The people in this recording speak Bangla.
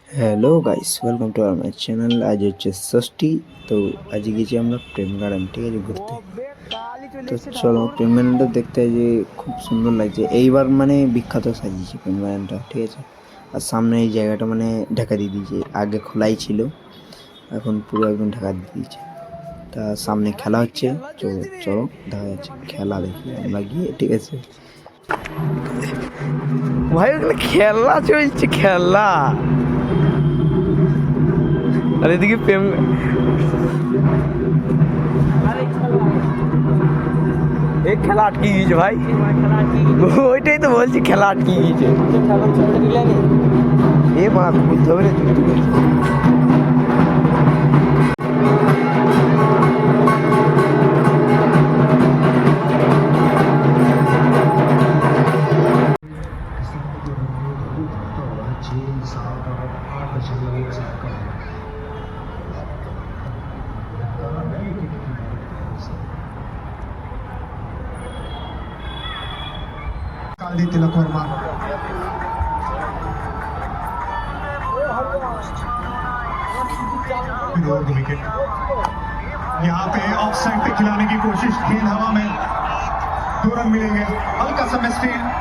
Hello guys, welcome to our my channel. আজ হচ্ছে ষষ্ঠী, তো আজকে গেছি আমরা প্রেম গার্ডেন, ঠিক আছে, ঘুরতে। তো চলো প্রেম গার্ডেনটা দেখতে, যে খুব সুন্দর লাগছে এইবার, মানে বিখ্যাত সাজিয়েছে প্রেম গার্ডেনটা, ঠিক আছে। আর সামনে এই জায়গাটা মানে ঢাকা দিয়ে দিয়েছে, আগে খোলাই ছিল, এখন পুরো একদম ঢাকা দিয়ে দিয়েছে। তা সামনে খেলা হচ্ছে, চলো চলো দেখা যাচ্ছে খেলা দেখি আমরা গিয়ে, ঠিক আছে। ভাই ওখানে খেলা চলছে, খেলা। আর এদিকে প্রেম, এই খেলা আটকে গিয়েছে ভাই, ওইটাই তো বলছি, খেলা আটকে গিয়েছে। এ বাড়া খুলতে হবে রে। तिलक वर्मा विकेट यहाँ पे ऑफ साइड पे खिलाने की कोशिश, गेंद हवा में, 2 रन मिलेंगे, हल्का सा मिसफील्ड।